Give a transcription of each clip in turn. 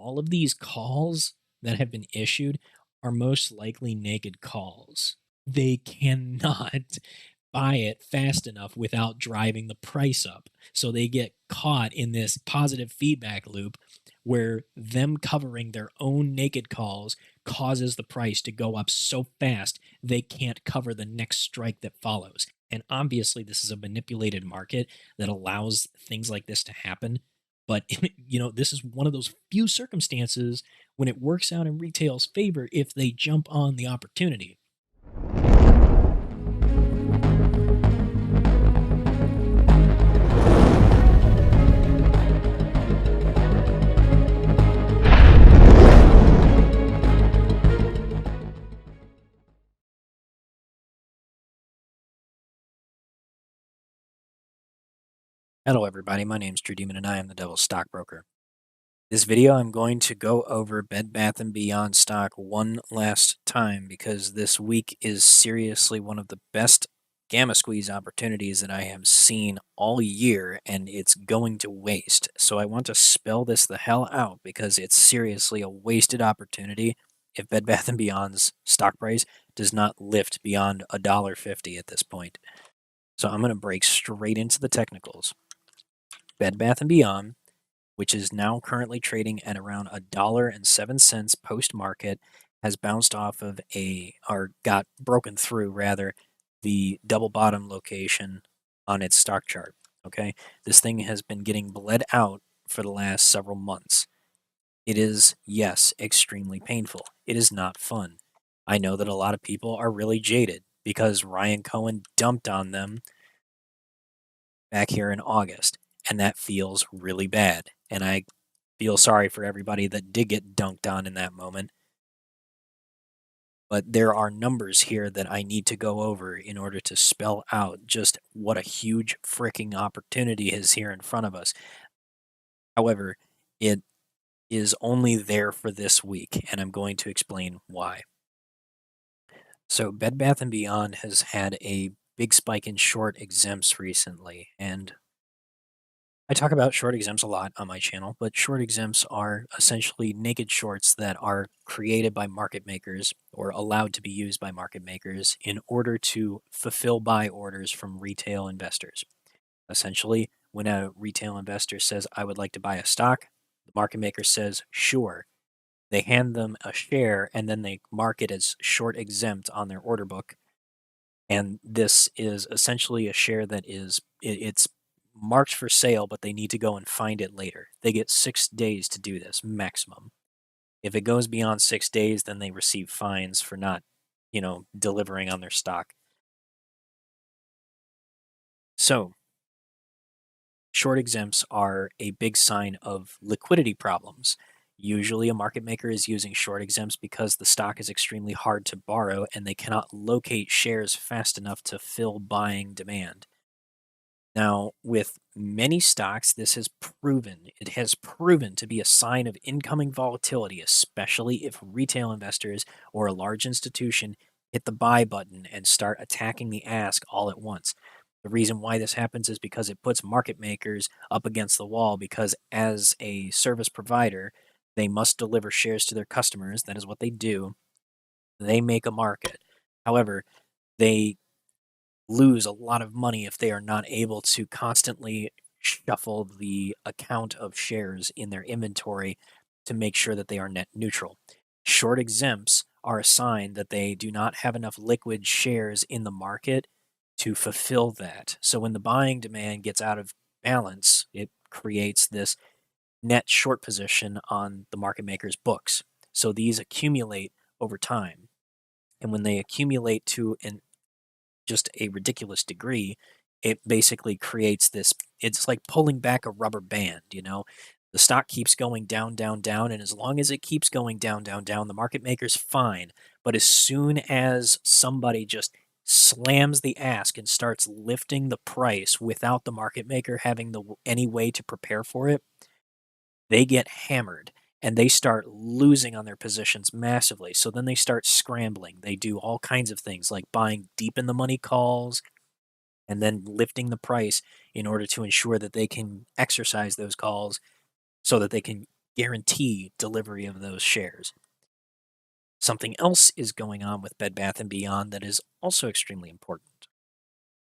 all of these calls that have been issued are most likely naked calls. They cannot buy it fast enough without driving the price up. So they get caught in this positive feedback loop where them covering their own naked calls causes the price to go up so fast they can't cover the next strike that follows. And obviously, this is a manipulated market that allows things like this to happen. But this is one of those few circumstances when it works out in retail's favor if they jump on the opportunity. Hello, everybody. My name's True Demon, and I am the Devil's Stockbroker. This video, I'm going to go over Bed Bath & Beyond stock one last time because this week is seriously one of the best gamma squeeze opportunities that I have seen all year, and it's going to waste. So I want to spell this the hell out because it's seriously a wasted opportunity if Bed Bath & Beyond's stock price does not lift beyond $1.50 at this point. So I'm going to break straight into the technicals. Bed Bath & Beyond, which is now currently trading at around $1.07 post-market, has bounced off of or got broken through, rather, the double bottom location on its stock chart. Okay, this thing has been getting bled out for the last several months. It is, yes, extremely painful. It is not fun. I know that a lot of people are really jaded because Ryan Cohen dumped on them back here in August, and that feels really bad. And I feel sorry for everybody that did get dunked on in that moment. But there are numbers here that I need to go over in order to spell out just what a huge freaking opportunity is here in front of us. However, it is only there for this week, and I'm going to explain why. So Bed Bath & Beyond has had a big spike in short exempts recently, and I talk about short exempts a lot on my channel, but short exempts are essentially naked shorts that are created by market makers or allowed to be used by market makers in order to fulfill buy orders from retail investors. Essentially, when a retail investor says, I would like to buy a stock, the market maker says, sure. They hand them a share and then they mark it as short exempt on their order book. And this is essentially a share that it's marked for sale, but they need to go and find it later. They get 6 days to do this maximum. If it goes beyond 6 days, then they receive fines for not, delivering on their stock. So, short exempts are a big sign of liquidity problems. Usually, a market maker is using short exempts because the stock is extremely hard to borrow and they cannot locate shares fast enough to fill buying demand. Now, with many stocks, it has proven to be a sign of incoming volatility, especially if retail investors or a large institution hit the buy button and start attacking the ask all at once. The reason why this happens is because it puts market makers up against the wall because as a service provider, they must deliver shares to their customers. That is what they do. They make a market. However, they lose a lot of money if they are not able to constantly shuffle the account of shares in their inventory to make sure that they are net neutral. Short exempts are a sign that they do not have enough liquid shares in the market to fulfill that. So when the buying demand gets out of balance, it creates this net short position on the market maker's books. So these accumulate over time. And when they accumulate to just a ridiculous degree, it basically creates this, it's like pulling back a rubber band, The stock keeps going down, down, down, and as long as it keeps going down, down, down, the market maker's fine. But as soon as somebody just slams the ask and starts lifting the price without the market maker having any way to prepare for it, they get hammered and they start losing on their positions massively. So then they start scrambling. They do all kinds of things like buying deep in the money calls and then lifting the price in order to ensure that they can exercise those calls so that they can guarantee delivery of those shares. Something else is going on with Bed Bath & Beyond that is also extremely important.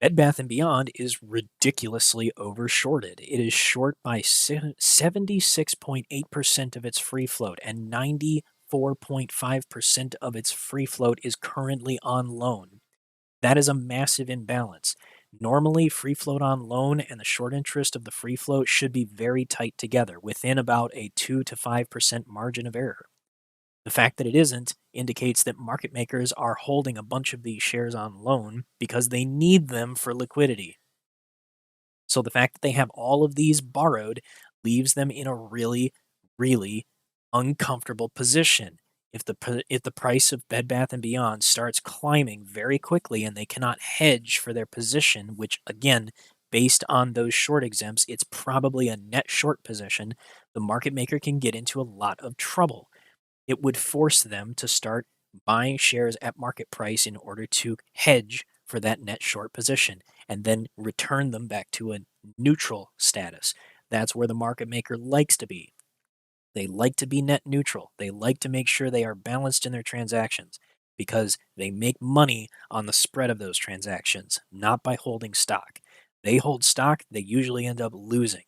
Bed Bath & Beyond is ridiculously overshorted. It is short by 76.8% of its free float, and 94.5% of its free float is currently on loan. That is a massive imbalance. Normally, free float on loan and the short interest of the free float should be very tight together, within about a 2 to 5% margin of error. The fact that it isn't indicates that market makers are holding a bunch of these shares on loan because they need them for liquidity. So the fact that they have all of these borrowed leaves them in a really, really uncomfortable position. If the price of Bed Bath and Beyond starts climbing very quickly and they cannot hedge for their position, which again, based on those short exempts, it's probably a net short position, the market maker can get into a lot of trouble. It would force them to start buying shares at market price in order to hedge for that net short position and then return them back to a neutral status. That's where the market maker likes to be. They like to be net neutral. They like to make sure they are balanced in their transactions because they make money on the spread of those transactions, not by holding stock. They hold stock, they usually end up losing.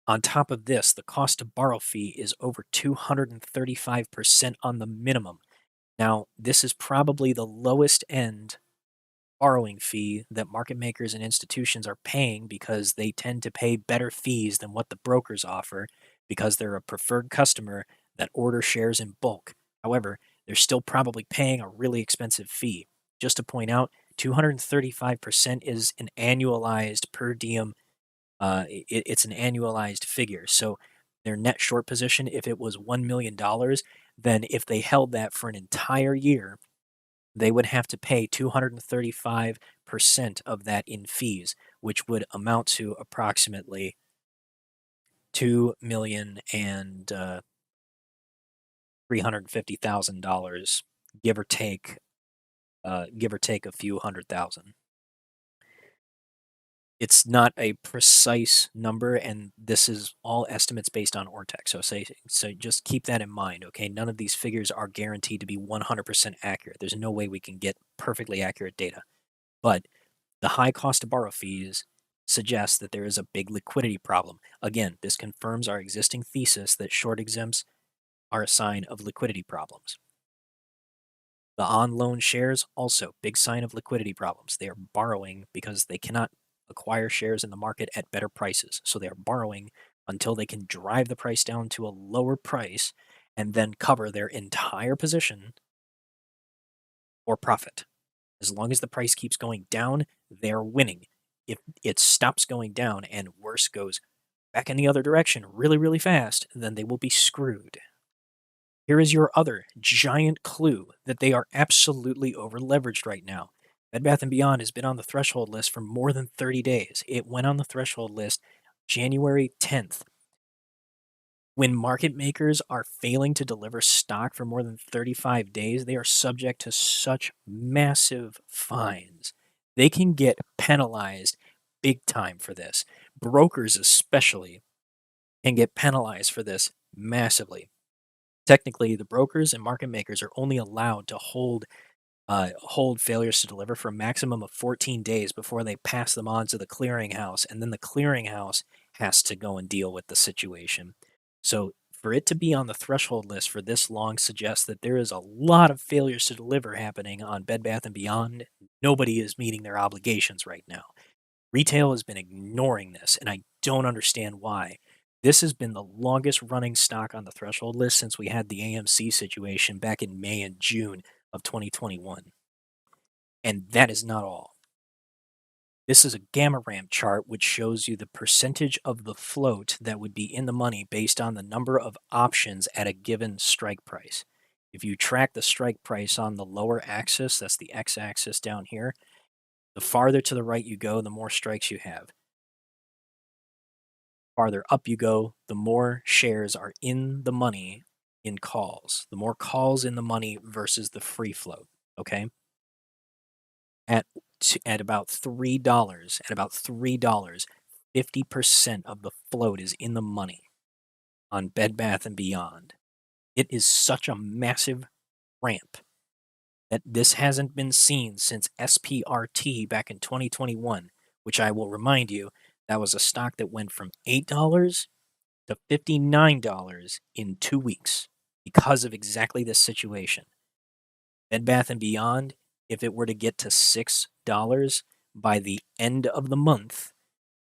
On top of this, the cost to borrow fee is over 235% on the minimum. Now, this is probably the lowest end borrowing fee that market makers and institutions are paying because they tend to pay better fees than what the brokers offer because they're a preferred customer that order shares in bulk. However, they're still probably paying a really expensive fee. Just to point out, 235% is an annualized per diem it's an annualized figure. So their net short position, if it was $1 million, then if they held that for an entire year, they would have to pay 235% of that in fees, which would amount to approximately 2 million and $350,000, give or take a few hundred thousand. It's not a precise number, and this is all estimates based on Ortex. So just keep that in mind, okay? None of these figures are guaranteed to be 100% accurate. There's no way we can get perfectly accurate data. But the high cost to borrow fees suggest that there is a big liquidity problem. Again, this confirms our existing thesis that short exempts are a sign of liquidity problems. The on loan shares, also big sign of liquidity problems. They are borrowing because they cannot acquire shares in the market at better prices. So they are borrowing until they can drive the price down to a lower price and then cover their entire position or profit. As long as the price keeps going down, they're winning. If it stops going down and worse goes back in the other direction really, really fast, then they will be screwed. Here is your other giant clue that they are absolutely over leveraged right now. Bed Bath & Beyond has been on the threshold list for more than 30 days. It went on the threshold list January 10th. When market makers are failing to deliver stock for more than 35 days, they are subject to such massive fines. They can get penalized big time for this. Brokers, especially, can get penalized for this massively. Technically, the brokers and market makers are only allowed to hold failures to deliver for a maximum of 14 days before they pass them on to the clearinghouse, and then the clearinghouse has to go and deal with the situation. So for it to be on the threshold list for this long suggests that there is a lot of failures to deliver happening on Bed Bath & Beyond. Nobody is meeting their obligations right now. Retail has been ignoring this, and I don't understand why. This has been the longest running stock on the threshold list since we had the AMC situation back in May and June of 2021. And that is not all. This is a gamma ramp chart which shows you the percentage of the float that would be in the money based on the number of options at a given strike price. If you track the strike price on the lower axis, that's the x-axis down here, the farther to the right you go, the more strikes you have. Farther up you go, the more shares are in the money in calls. The more calls in the money versus the free float, okay? At at about $3, 50% of the float is in the money. on Bed Bath and Beyond. It is such a massive ramp that this hasn't been seen since SPRT back in 2021, which I will remind you, that was a stock that went from $8 to $59 in 2 weeks because of exactly this situation. Bed Bath and Beyond, if it were to get to $6 by the end of the month,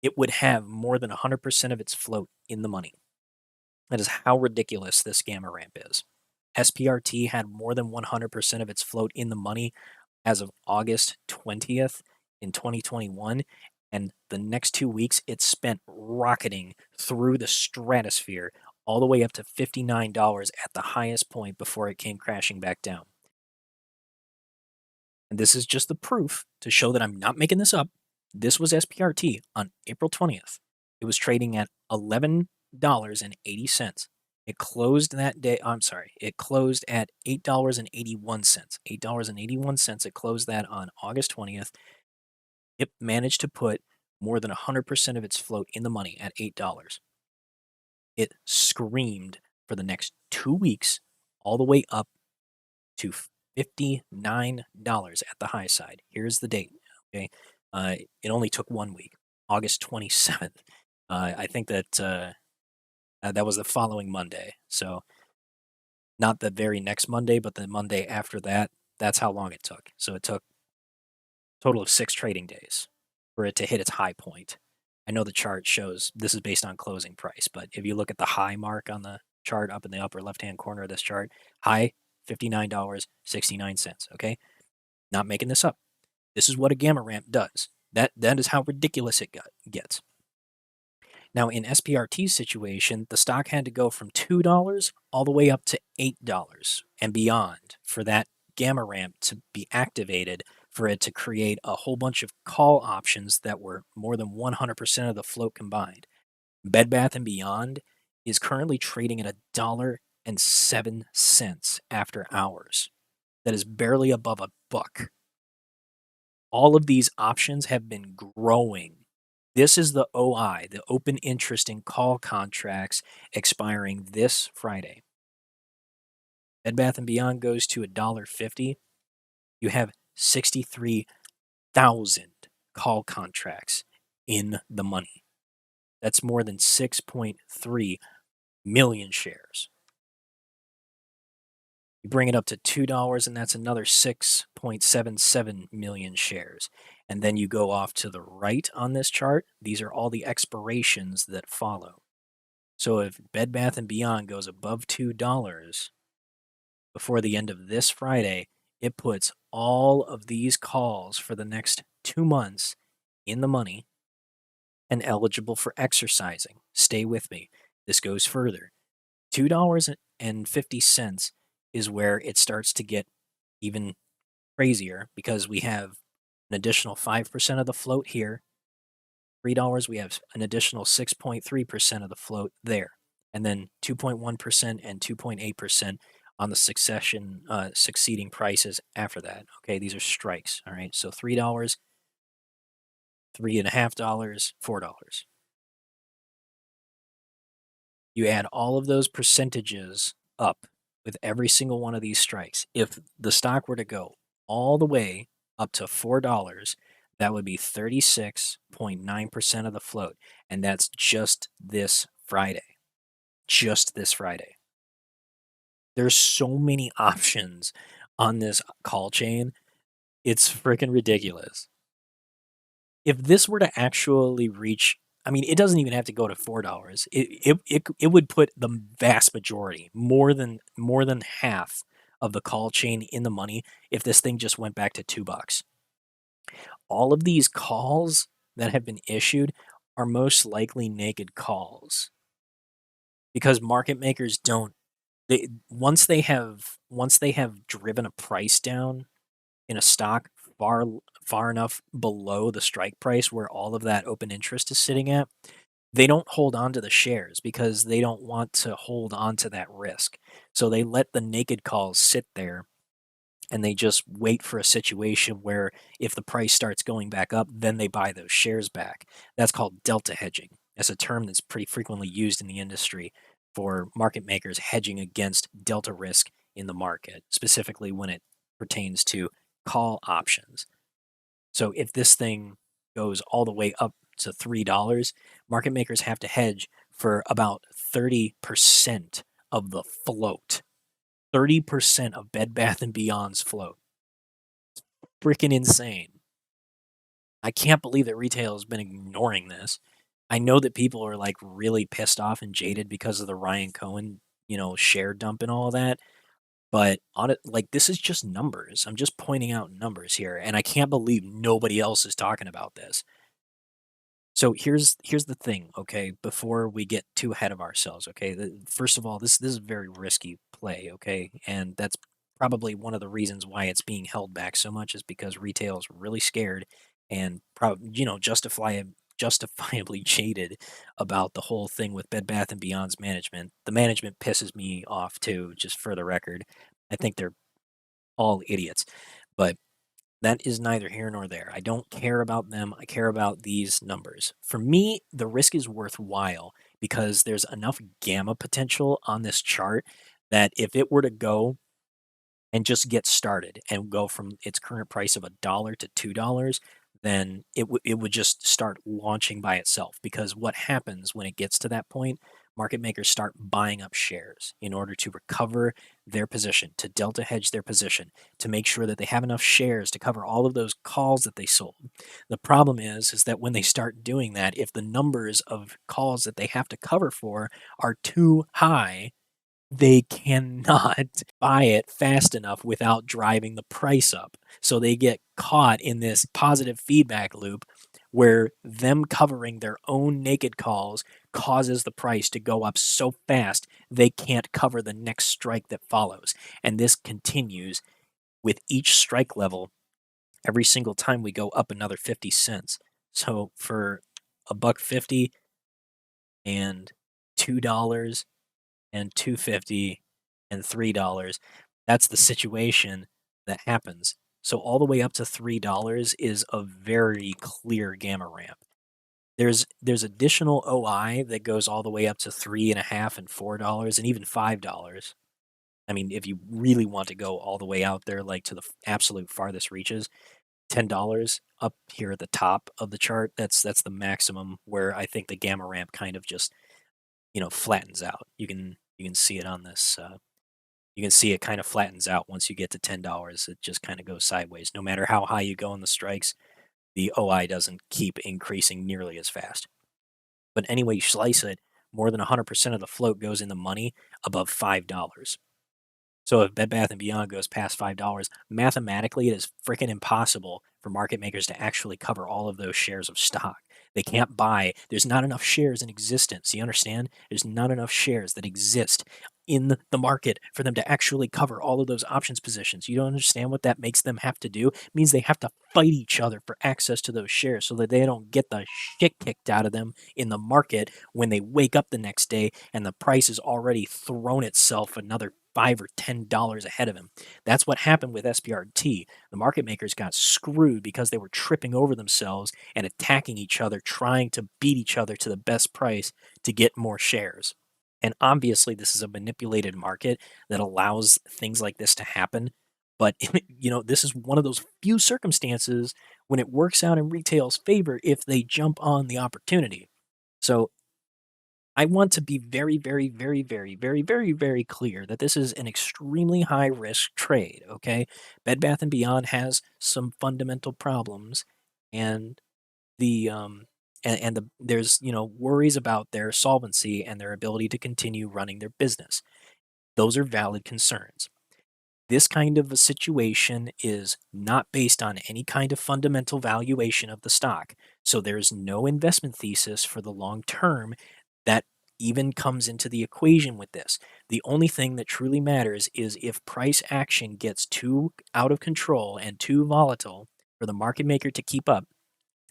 it would have more than 100% of its float in the money. That is how ridiculous this gamma ramp is. SPRT had more than 100% of its float in the money as of August 20th in 2021. And the next 2 weeks, it spent rocketing through the stratosphere all the way up to $59 at the highest point before it came crashing back down. And this is just the proof to show that I'm not making this up. This was SPRT on April 20th. It was trading at $11.80. It closed that day. I'm sorry. It closed at $8.81. $8.81. It closed that on August 20th. It managed to put more than 100% of its float in the money at $8. It screamed for the next 2 weeks, all the way up to $59 at the high side. Here's the date. Okay. It only took 1 week, August 27th. I think that that was the following Monday. So not the very next Monday, but the Monday after that. That's how long it took. So it took a total of 6 trading days for it to hit its high point. I know the chart shows this is based on closing price, but if you look at the high mark on the chart up in the upper left-hand corner of this chart, high $59.69. Okay, not making this up. This is what a gamma ramp does. That is how ridiculous it gets. Now, in SPRT's situation, the stock had to go from $2 all the way up to $8 and beyond for that gamma ramp to be activated, for it to create a whole bunch of call options that were more than 100% of the float combined. Bed Bath & Beyond is currently trading at $1.07 after hours. That is barely above a buck. All of these options have been growing. This is the OI, the open interest in call contracts, expiring this Friday. Bed Bath & Beyond goes to $1.50. You have 63,000 call contracts in the money. That's more than 6.3 million shares. You bring it up to $2, and that's another 6.77 million shares. And then you go off to the right on this chart. These are all the expirations that follow. So if Bed Bath & Beyond goes above $2 before the end of this Friday, it puts all of these calls for the next 2 months in the money and eligible for exercising. Stay with me. This goes further. $2.50 is where it starts to get even crazier, because we have an additional 5% of the float here. $3, we have an additional 6.3% of the float there. And then 2.1% and 2.8% on the succeeding prices after that. Okay, these are strikes. All right, so $3, $3.50, $4. You add all of those percentages up with every single one of these strikes. If the stock were to go all the way up to $4, that would be 36.9% of the float. And that's just this Friday. Just this Friday. There's so many options on this call chain. It's freaking ridiculous. If this were to actually reach, I mean, it doesn't even have to go to $4. It would put the vast majority, more than half of the call chain in the money if this thing just went back to $2. All of these calls that have been issued are most likely naked calls, because market makers don't, once they have driven a price down in a stock far enough below the strike price where all of that open interest is sitting at, they don't hold on to the shares because they don't want to hold on to that risk. So they let the naked calls sit there, and they just wait for a situation where if the price starts going back up, then they buy those shares back. That's called delta hedging. That's a term that's pretty frequently used in the industry for market makers hedging against delta risk in the market, specifically when it pertains to call options. So if this thing goes all the way up to $3, market makers have to hedge for about 30% of the float. 30% of Bed Bath and Beyond's float. Freaking insane. I can't believe that retail has been ignoring this. I know that people are like really pissed off and jaded because of the Ryan Cohen, share dump and all that. But on it, like this is just numbers. I'm just pointing out numbers here, and I can't believe nobody else is talking about this. So here's the thing, okay? Before we get too ahead of ourselves, okay? First of all, this is a very risky play, okay? And that's probably one of the reasons why it's being held back so much is because retail is really scared and probably justifiably jaded about the whole thing with Bed Bath and Beyond's management. The management pisses me off too, just for the record. I think they're all idiots, but that is neither here nor there. I don't care about them. I care about these numbers. For me, the risk is worthwhile because there's enough gamma potential on this chart that if it were to go and just get started and go from its current price of $1 to $2, then it would just start launching by itself. Because what happens when it gets to that point, market makers start buying up shares in order to recover their position, to delta hedge their position, to make sure that they have enough shares to cover all of those calls that they sold. The problem is that when they start doing that, if the numbers of calls that they have to cover for are too high, they cannot buy it fast enough without driving the price up. So they get caught in this positive feedback loop where them covering their own naked calls causes the price to go up so fast they can't cover the next strike that follows. And this continues with each strike level every single time we go up another 50 cents. So for a buck 50 and $2 and 250 and $3. That's the situation that happens. So all the way up to $3 is a very clear gamma ramp. There's additional OI that goes all the way up to 3.5 and $4 and even $5. I mean, if you really want to go all the way out there, like to the absolute farthest reaches, $10 up here at the top of the chart. That's the maximum where I think the gamma ramp kind of just flattens out. You can see it on this. You can see it kind of flattens out once you get to $10. It just kind of goes sideways. No matter how high you go in the strikes, the OI doesn't keep increasing nearly as fast. But anyway, you slice it, more than 100% of the float goes in the money above $5. So if Bed Bath and Beyond goes past $5, mathematically it is freaking impossible for market makers to actually cover all of those shares of stock. They can't buy. There's not enough shares in existence. You understand? There's not enough shares that exist in the market for them to actually cover all of those options positions. You don't understand what that makes them have to do? It means they have to fight each other for access to those shares so that they don't get the shit kicked out of them in the market when they wake up the next day and the price has already thrown itself another $5 or $10 ahead of him. That's what happened with SPRT. The market makers got screwed because they were tripping over themselves and attacking each other, trying to beat each other to the best price to get more shares. And obviously, this is a manipulated market that allows things like this to happen. But this is one of those few circumstances when it works out in retail's favor if they jump on the opportunity. So I want to be very, very, very, very, very, very, very clear that this is an extremely high risk trade. Okay, Bed Bath and Beyond has some fundamental problems, and there's worries about their solvency and their ability to continue running their business. Those are valid concerns. This kind of a situation is not based on any kind of fundamental valuation of the stock. So there's no investment thesis for the long term that even comes into the equation with this. The only thing that truly matters is if price action gets too out of control and too volatile for the market maker to keep up,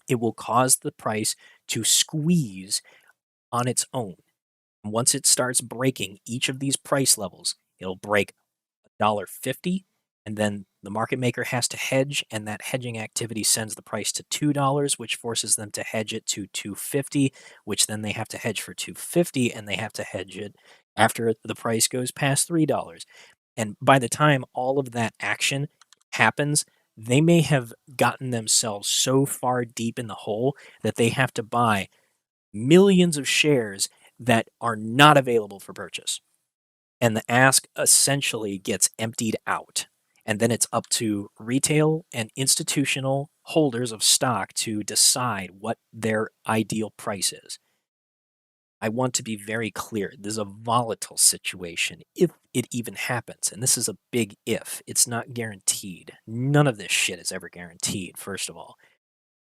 it will cause the price to squeeze on its own. And once it starts breaking each of these price levels, it'll break $1.50, and then the market maker has to hedge, and that hedging activity sends the price to $2, which forces them to hedge it to 250, which then they have to hedge for 250, and they have to hedge it after the price goes past $3. And by the time all of that action happens, they may have gotten themselves so far deep in the hole that they have to buy millions of shares that are not available for purchase. And the ask essentially gets emptied out. And then it's up to retail and institutional holders of stock to decide what their ideal price is. I want to be very clear. This is a volatile situation if it even happens. And this is a big if. It's not guaranteed. None of this shit is ever guaranteed, first of all.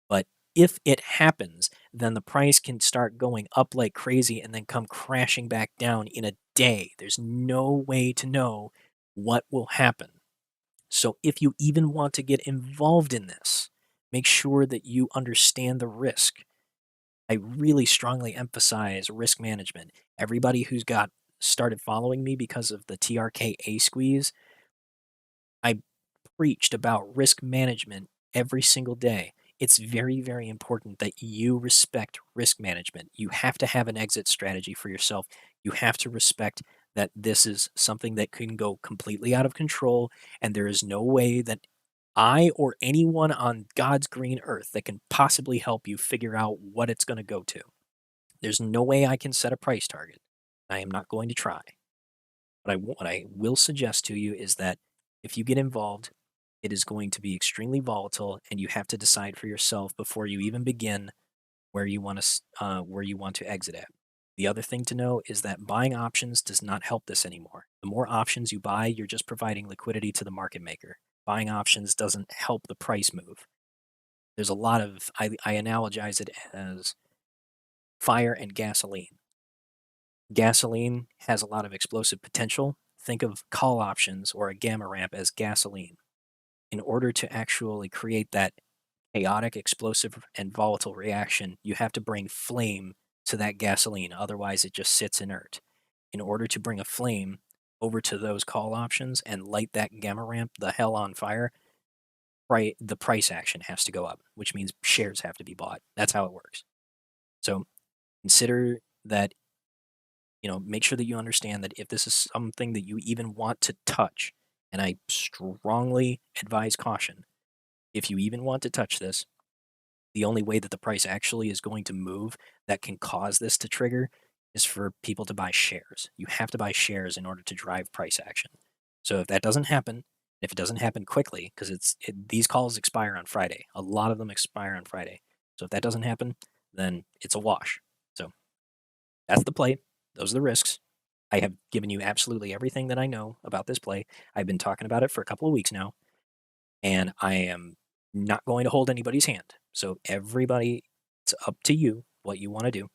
But if it happens, then the price can start going up like crazy and then come crashing back down in a day. There's no way to know what will happen. So if you even want to get involved in this, make sure that you understand the risk. I really strongly emphasize risk management. Everybody who's got started following me because of the TRKA squeeze, I preached about risk management every single day. It's very, very important that you respect risk management. You have to have an exit strategy for yourself. You have to respect that this is something that can go completely out of control, and there is no way that I or anyone on God's green earth that can possibly help you figure out what it's going to go to. There's no way I can set a price target. I am not going to try. What I will suggest to you is that if you get involved, it is going to be extremely volatile, and you have to decide for yourself before you even begin where you want to exit at. The other thing to know is that buying options does not help this anymore. The more options you buy, you're just providing liquidity to the market maker. Buying options doesn't help the price move. There's a lot of I analogize it as fire and gasoline. Gasoline has a lot of explosive potential. Think of call options or a gamma ramp as gasoline. In order to actually create that chaotic, explosive, and volatile reaction, you have to bring flame to that gasoline. Otherwise, it just sits inert. In order to bring a flame over to those call options and light that gamma ramp the hell on fire, right, the price action has to go up, which means shares have to be bought. That's how it works. So consider that, make sure that you understand that if this is something that you even want to touch, and I strongly advise caution, if you even want to touch this, the only way that the price actually is going to move that can cause this to trigger is for people to buy shares. You have to buy shares in order to drive price action. So if that doesn't happen, if it doesn't happen quickly, because these calls expire on Friday, a lot of them expire on Friday. So if that doesn't happen, then it's a wash. So that's the play. Those are the risks. I have given you absolutely everything that I know about this play. I've been talking about it for a couple of weeks now, and I am not going to hold anybody's hand. So everybody, it's up to you what you want to do.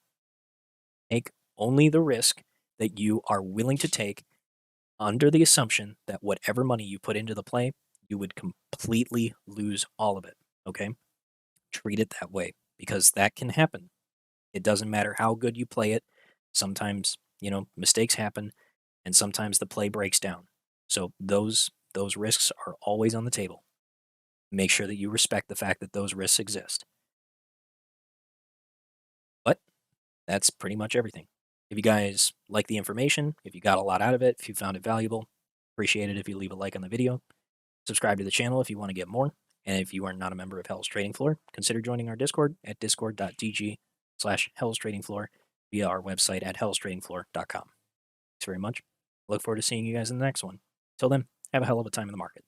Take only the risk that you are willing to take under the assumption that whatever money you put into the play, you would completely lose all of it. Okay? Treat it that way because that can happen. It doesn't matter how good you play it. Sometimes, mistakes happen and sometimes the play breaks down. So those risks are always on the table. Make sure that you respect the fact that those risks exist. But that's pretty much everything. If you guys like the information, if you got a lot out of it, if you found it valuable, appreciate it if you leave a like on the video. Subscribe to the channel if you want to get more. And if you are not a member of Hell's Trading Floor, consider joining our Discord at discord.gg/Hell's Trading Floor via our website at hellstradingfloor.com. Thanks very much. Look forward to seeing you guys in the next one. Till then, have a hell of a time in the market.